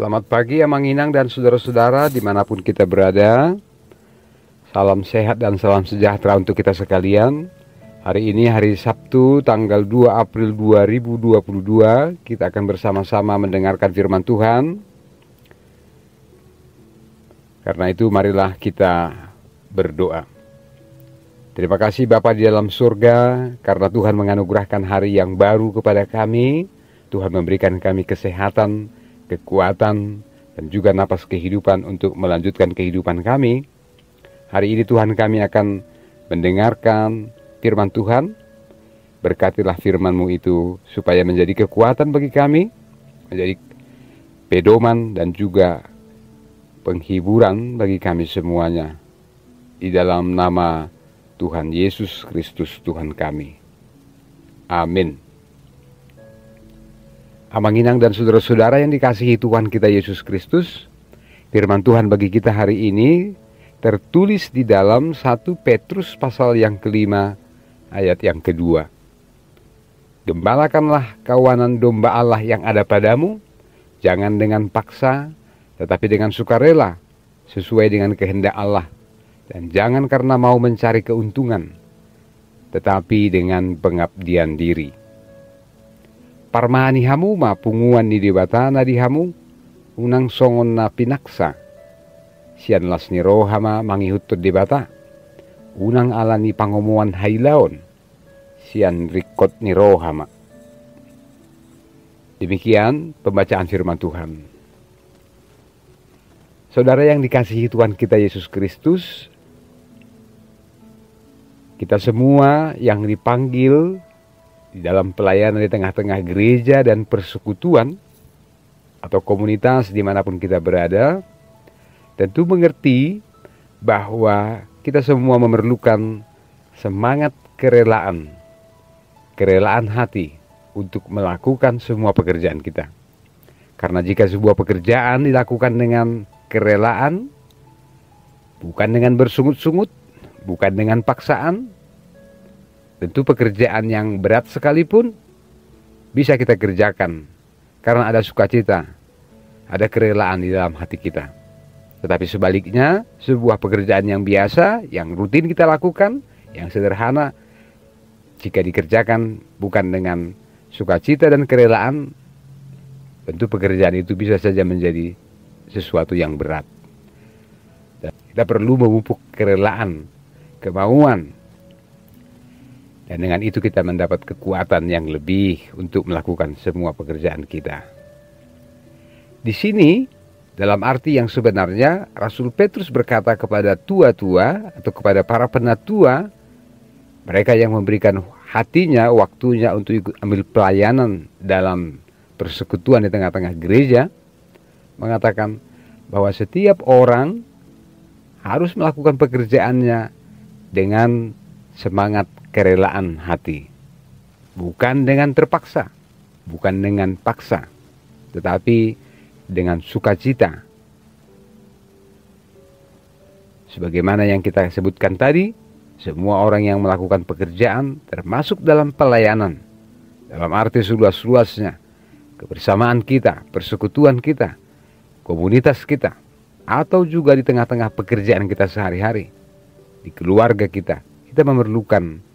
Selamat pagi Amang Inang dan saudara-saudara dimanapun kita berada. Salam sehat dan salam sejahtera untuk kita sekalian. Hari ini hari Sabtu tanggal 2 April 2022. Kita akan bersama-sama mendengarkan firman Tuhan. Karena itu marilah kita berdoa. Terima kasih Bapa di dalam surga, karena Tuhan menganugerahkan hari yang baru kepada kami. Tuhan memberikan kami kesehatan, kekuatan, dan juga napas kehidupan untuk melanjutkan kehidupan kami. Hari ini Tuhan kami akan mendengarkan firman Tuhan. Berkatilah firman-Mu itu supaya menjadi kekuatan bagi kami, menjadi pedoman dan juga penghiburan bagi kami semuanya. Di dalam nama Tuhan Yesus Kristus Tuhan kami. Amin. Amang Inang dan saudara-saudara yang dikasihi Tuhan kita Yesus Kristus, firman Tuhan bagi kita hari ini tertulis di dalam 1 Petrus pasal yang kelima ayat yang kedua. Gembalakanlah kawanan domba Allah yang ada padamu, jangan dengan paksa, tetapi dengan sukarela, sesuai dengan kehendak Allah. Dan jangan karena mau mencari keuntungan, tetapi dengan pengabdian diri. Parmahani hamu ma punguan ni debata na dihamu, unang songon na pinaksa. Sian las ni rohama mangihutod debata, unang ala ni pangomuan hailaon, sian rikot ni rohama. Demikian pembacaan firman Tuhan. Saudara yang dikasihi Tuhan kita Yesus Kristus, kita semua yang dipanggil di dalam pelayanan di tengah-tengah gereja dan persekutuan atau komunitas dimanapun kita berada, tentu mengerti bahwa kita semua memerlukan semangat kerelaan hati untuk melakukan semua pekerjaan kita. Karena jika sebuah pekerjaan dilakukan dengan kerelaan, bukan dengan bersungut-sungut, bukan dengan paksaan, tentu pekerjaan yang berat sekalipun bisa kita kerjakan karena ada sukacita, ada kerelaan di dalam hati kita. Tetapi sebaliknya, sebuah pekerjaan yang biasa, yang rutin kita lakukan, yang sederhana, jika dikerjakan bukan dengan sukacita dan kerelaan, tentu pekerjaan itu bisa saja menjadi sesuatu yang berat. Dan kita perlu memupuk kerelaan, kemauan, dan dengan itu kita mendapat kekuatan yang lebih untuk melakukan semua pekerjaan kita. Di sini, dalam arti yang sebenarnya, Rasul Petrus berkata kepada tua-tua atau kepada para penatua, mereka yang memberikan hatinya, waktunya untuk ikut ambil pelayanan dalam persekutuan di tengah-tengah gereja, mengatakan bahwa setiap orang harus melakukan pekerjaannya dengan semangat kerelaan hati. Bukan dengan terpaksa, bukan dengan paksa, tetapi dengan sukacita. Sebagaimana yang kita sebutkan tadi, semua orang yang melakukan pekerjaan termasuk dalam pelayanan, dalam arti seluas-luasnya, kebersamaan kita, persekutuan kita, komunitas kita, atau juga di tengah-tengah pekerjaan kita sehari-hari, di keluarga kita memerlukan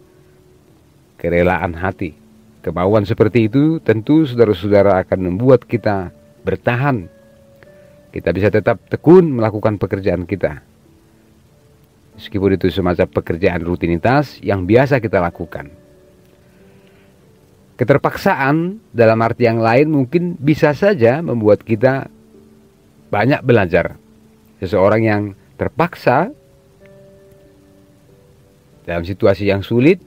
kerelaan hati. Kemauan seperti itu tentu saudara-saudara akan membuat kita bertahan. Kita bisa tetap tekun melakukan pekerjaan kita, meskipun itu semacam pekerjaan rutinitas yang biasa kita lakukan. Keterpaksaan dalam arti yang lain mungkin bisa saja membuat kita banyak belajar. Seseorang yang terpaksa dalam situasi yang sulit,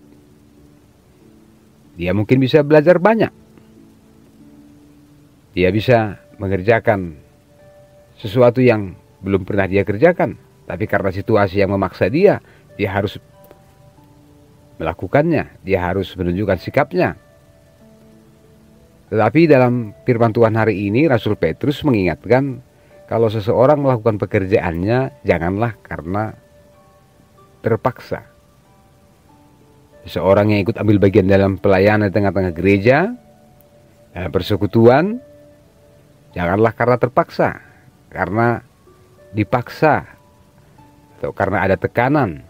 dia mungkin bisa belajar banyak. Dia bisa mengerjakan sesuatu yang belum pernah dia kerjakan, tapi karena situasi yang memaksa dia harus melakukannya, dia harus menunjukkan sikapnya. Tetapi dalam firman Tuhan hari ini, Rasul Petrus mengingatkan, kalau seseorang melakukan pekerjaannya, janganlah karena terpaksa. Seseorang yang ikut ambil bagian dalam pelayanan di tengah-tengah gereja, dalam persekutuan, Janganlah karena terpaksa, karena dipaksa, atau karena ada tekanan,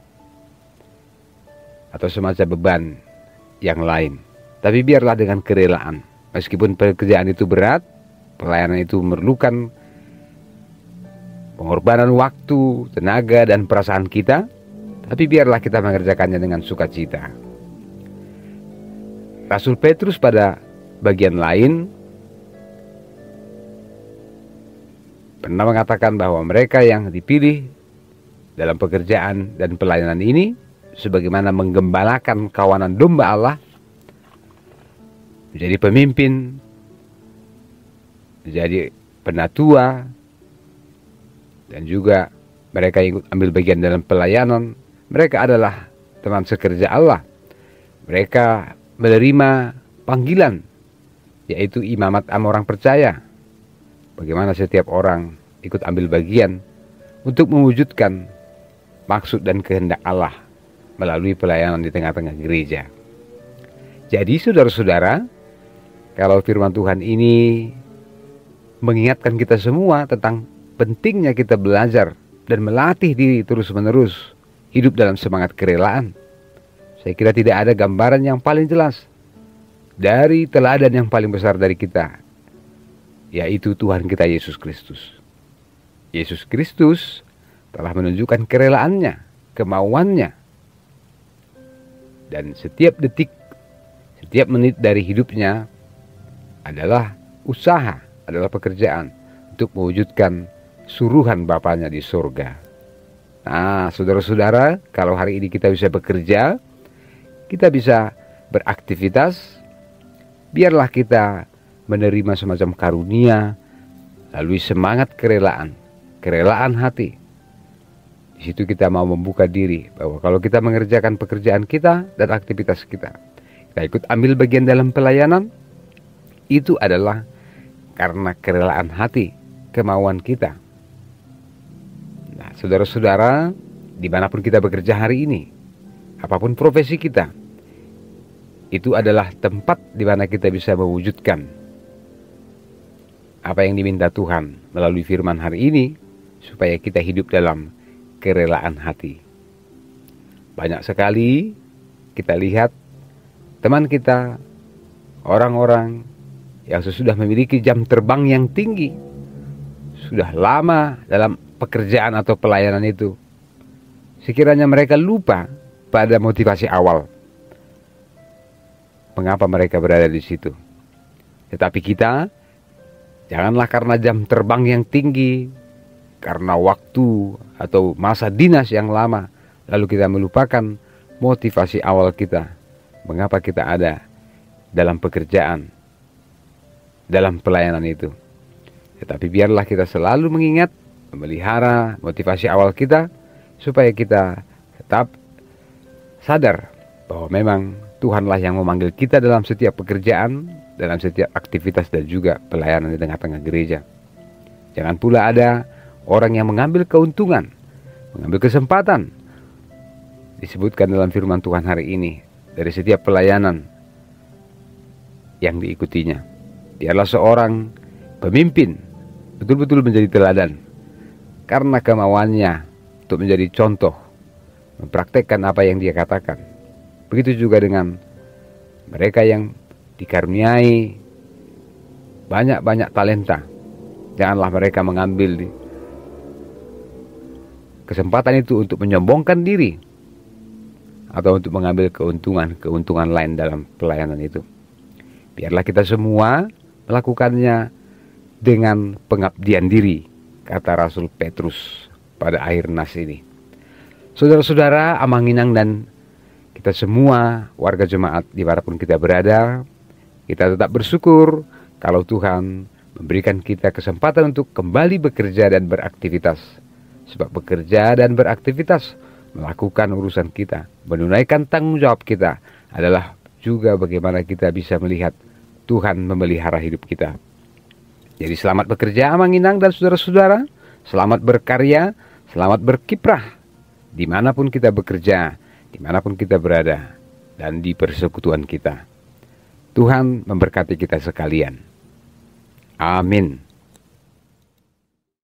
atau semacam beban yang lain. Tapi biarlah dengan kerelaan. Meskipun pekerjaan itu berat, pelayanan itu memerlukan pengorbanan waktu, tenaga, dan perasaan kita, tapi biarlah kita mengerjakannya dengan sukacita. Rasul Petrus pada bagian lain pernah mengatakan bahwa mereka yang dipilih dalam pekerjaan dan pelayanan ini sebagaimana menggembalakan kawanan domba Allah, menjadi pemimpin, menjadi penatua, dan juga mereka yang ikut ambil bagian dalam pelayanan. Mereka adalah teman sekerja Allah. Mereka menerima panggilan, yaitu imamat orang percaya. Bagaimana setiap orang ikut ambil bagian untuk mewujudkan maksud dan kehendak Allah melalui pelayanan di tengah-tengah gereja. Jadi saudara-saudara, kalau firman Tuhan ini mengingatkan kita semua tentang pentingnya kita belajar dan melatih diri terus-menerus hidup dalam semangat kerelaan, saya kira tidak ada gambaran yang paling jelas dari teladan yang paling besar dari kita, yaitu Tuhan kita Yesus Kristus. Yesus Kristus telah menunjukkan kerelaannya, kemauannya, dan setiap detik, setiap menit dari hidupnya adalah usaha, adalah pekerjaan untuk mewujudkan suruhan Bapanya di surga. Nah, saudara-saudara, kalau hari ini kita bisa bekerja, kita bisa beraktivitas, biarlah kita menerima semacam karunia melalui semangat kerelaan, kerelaan hati. Di situ kita mau membuka diri bahwa kalau kita mengerjakan pekerjaan kita dan aktivitas kita, kita ikut ambil bagian dalam pelayanan, itu adalah karena kerelaan hati, kemauan kita. Nah, saudara-saudara, dimanapun kita bekerja hari ini, apapun profesi kita, itu adalah tempat di mana kita bisa mewujudkan apa yang diminta Tuhan melalui firman hari ini, supaya kita hidup dalam kerelaan hati. Banyak sekali kita lihat teman kita, orang-orang yang sudah memiliki jam terbang yang tinggi, sudah lama dalam pekerjaan atau pelayanan itu, sekiranya mereka lupa pada motivasi awal, mengapa mereka berada di situ. Tetapi kita, janganlah karena jam terbang yang tinggi, karena waktu atau masa dinas yang lama, lalu kita melupakan motivasi awal kita, mengapa kita ada dalam pekerjaan, dalam pelayanan itu. Tetapi biarlah kita selalu mengingat, memelihara motivasi awal kita, supaya kita tetap sadar bahwa memang Tuhanlah yang memanggil kita dalam setiap pekerjaan, dalam setiap aktivitas, dan juga pelayanan di tengah-tengah gereja. Jangan pula ada orang yang mengambil keuntungan, mengambil kesempatan, disebutkan dalam firman Tuhan hari ini, dari setiap pelayanan yang diikutinya. Biarlah seorang pemimpin betul-betul menjadi teladan, karena kemauannya untuk menjadi contoh, mempraktekkan apa yang dia katakan. Begitu juga dengan mereka yang dikaruniai banyak-banyak talenta. Janganlah mereka mengambil kesempatan itu untuk menyombongkan diri, atau untuk mengambil keuntungan lain dalam pelayanan itu. Biarlah kita semua melakukannya dengan pengabdian diri, kata Rasul Petrus pada akhir nas ini. Saudara-saudara, Amanginang dan kita semua warga jemaat dimanapun kita berada, kita tetap bersyukur kalau Tuhan memberikan kita kesempatan untuk kembali bekerja dan beraktivitas. Sebab bekerja dan beraktivitas, melakukan urusan kita, menunaikan tanggung jawab kita, adalah juga bagaimana kita bisa melihat Tuhan memelihara hidup kita. Jadi selamat bekerja Amanginang dan saudara-saudara, selamat berkarya, selamat berkiprah, dimanapun kita bekerja, dimanapun kita berada, dan di persekutuan kita. Tuhan memberkati kita sekalian. Amin.